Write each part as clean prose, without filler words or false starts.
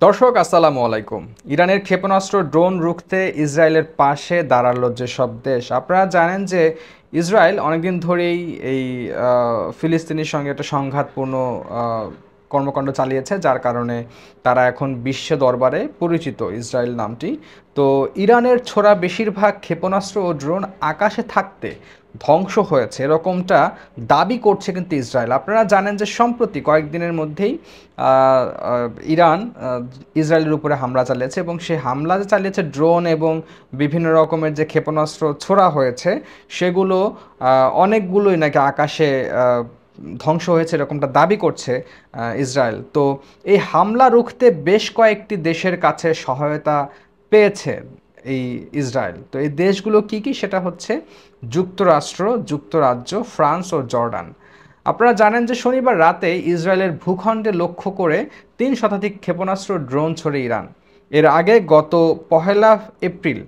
দর্শক আসসালামু আলাইকুম। ইরানের ক্ষেপণাস্ত্র ড্রোন রুখতে ইসরায়েলের পাশে দাঁড়ালো যেসব দেশ, আপনারা জানেন যে ইসরায়েল অনেকদিন ধরেই এই ফিলিস্তিনির সঙ্গে একটা সংঘাতপূর্ণ কর্মকাণ্ড চালিয়েছে, যার কারণে তারা এখন বিশ্ব দরবারে পরিচিত ইসরায়েল নামটি। তো ইরানের ছোড়া বেশিরভাগ ক্ষেপণাস্ত্র ও ড্রোন আকাশে থাকতে ধ্বংস হয়েছে এরকমটা দাবি করছে কিন্তু ইসরায়েল। আপনারা জানেন যে সম্প্রতি কয়েকদিনের মধ্যেই ইরান ইসরায়েলের উপরে হামলা চালিয়েছে, এবং সেই হামলা যে চালিয়েছে ড্রোন এবং বিভিন্ন রকমের যে ক্ষেপণাস্ত্র ছোড়া হয়েছে সেগুলো অনেকগুলোই নাকি আকাশে ধ্বংস হয়েছে এরকমটা দাবি করছে ইসরায়েল। তো এই হামলা রুখতে বেশ কয়েকটি দেশের কাছে সহায়তা পেয়েছে এই ইসরায়েল। তো এই দেশগুলো কি কি সেটা হচ্ছে যুক্তরাষ্ট্র, যুক্তরাজ্য, ফ্রান্স ও জর্ডান। আপনারা জানেন যে শনিবার রাতে ইসরায়েলের ভূখণ্ডে লক্ষ্য করে ৩ শতাধিক ক্ষেপণাস্ত্র ড্রোন ছোড়ে ইরান। এর আগে গত ১ এপ্রিল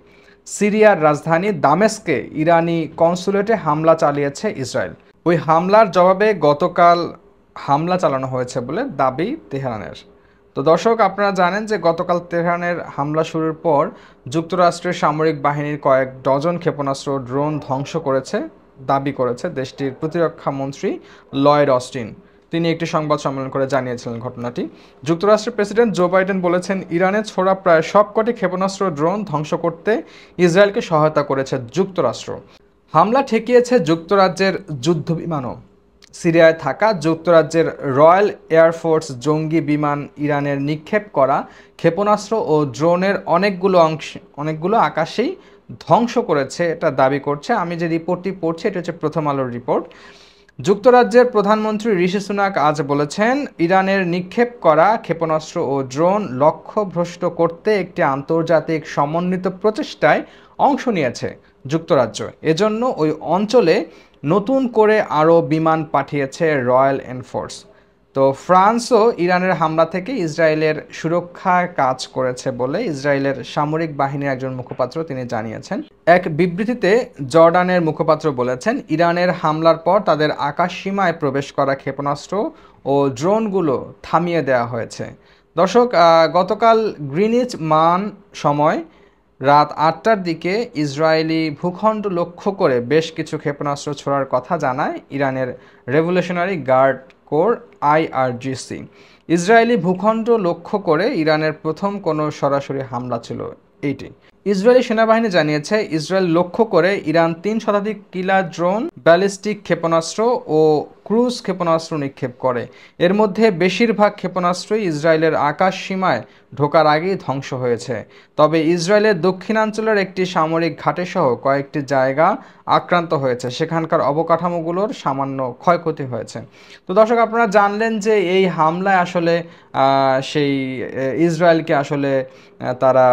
সিরিয়ার রাজধানী দামেস্কে ইরানি কনসুলেটে হামলা চালিয়েছে ইসরায়েল। ওই হামলার জবাবে গতকাল হামলা চালানো হয়েছে বলে দাবি তেহরানের। তো দর্শক, আপনারা জানেন যে গতকাল তেহরানের হামলা শুরুর পর যুক্তরাষ্ট্রের সামরিক বাহিনীর কয়েক ডজন ক্ষেপণাস্ত্র ড্রোন ধ্বংস করেছে দাবি করেছে দেশটির প্রতিরক্ষা মন্ত্রী লয়েড অস্টিন। তিনি একটি সংবাদ সম্মেলন করে জানিয়েছিলেন ঘটনাটি। যুক্তরাষ্ট্রের প্রেসিডেন্ট জো বাইডেন বলেছেন, ইরানে ছোড়া প্রায় সবকটি ক্ষেপণাস্ত্র ড্রোন ধ্বংস করতে ইসরায়েলকে সহায়তা করেছে যুক্তরাষ্ট্র। হামলা ঠেকিয়েছে যুক্তরাজ্যের যুদ্ধ বিমানও। সিরিয়ায় থাকা যুক্তরাজ্যের রয়্যাল এয়ারফোর্স জঙ্গি বিমান ইরানের নিক্ষেপ করা ক্ষেপণাস্ত্র ও ড্রোনের অনেকগুলো আকাশেই ধ্বংস করেছে, এটা দাবি করছে। আমি যে রিপোর্টটি পড়ছি এটা হচ্ছে প্রথম আলোর রিপোর্ট। যুক্তরাজ্যের প্রধানমন্ত্রী ঋষি সুনাক আজ বলেছেন, ইরানের নিক্ষেপ করা ক্ষেপণাস্ত্র ও ড্রোন লক্ষ্যভ্রষ্ট করতে একটি আন্তর্জাতিক সমন্বিত প্রচেষ্টায় অংশ নিয়েছে যুক্তরাজ্য। এজন্য ওই অঞ্চলে নতুন করে আরও বিমান পাঠিয়েছে রয়্যাল এনফোর্স। তো ফ্রান্সও ইরানের হামলা থেকে ইসরায়েলের সুরক্ষায় কাজ করেছে বলে ইসরায়েলের সামরিক বাহিনীর একজন মুখপাত্র তিনি জানিয়েছেন। এক বিবৃতিতে জর্ডানের মুখপাত্র বলেছেন, ইরানের হামলার পর তাদের আকাশ সীমায় প্রবেশ করা ক্ষেপণাস্ত্র ও ড্রোনগুলো থামিয়ে দেওয়া হয়েছে। দর্শক, গতকাল গ্রিনিচ মান সময় রাত ৮টার দিকে ইসরায়েলি ভূখণ্ড লক্ষ্য করে বেশ কিছু ক্ষেপণাস্ত্র ছোড়ার কথা জানায় ইরানের revolutionary guard corps IRGC. Israeli ভূখণ্ড লক্ষ্য করে ইরানের প্রথম কোনো সরাসরি হামলা ছিল এইটি। ইসরায়েলি সেনাবাহিনী জানিয়েছে, ইসরায়েল লক্ষ্য করে ইরান ৩ শতাধিক কিলা ড্রোন, ব্যালিস্টিক ক্ষেপণাস্ত্র ও ক্রুজ ক্ষেপণাস্ত্র নিক্ষেপ করে। এর মধ্যে বেশিরভাগ ক্ষেপণাস্ত্রই ইসরায়েলের আকাশ সীমায় ঢোকার আগেই ধ্বংস হয়েছে। তবে ইসরায়েলের দক্ষিণাঞ্চলের একটি সামরিক ঘাটেসহ কয়েকটি জায়গা আক্রান্ত হয়েছে, সেখানকার অবকাঠামোগুলোর সামান্য ক্ষয়ক্ষতি হয়েছে। তো দর্শক, আপনারা জানলেন যে এই হামলায় আসলে সেই ইসরায়েলকে আসলে তারা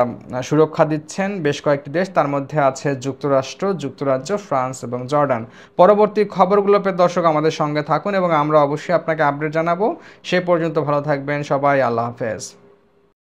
সুরক্ষা দিচ্ছেন বেশ কয়েকটি দেশ, তার মধ্যে আছে যুক্তরাষ্ট্র, যুক্তরাজ্য, ফ্রান্স এবং জর্ডান। পরবর্তী খবরগুলো পেয়ে দর্শক আমাদের সঙ্গে থাকুন এবং আমরা অবশ্যই আপনাকে আপডেট জানাবো। সে পর্যন্ত ভালো থাকবেন সবাই। আল্লাহ হাফেজ।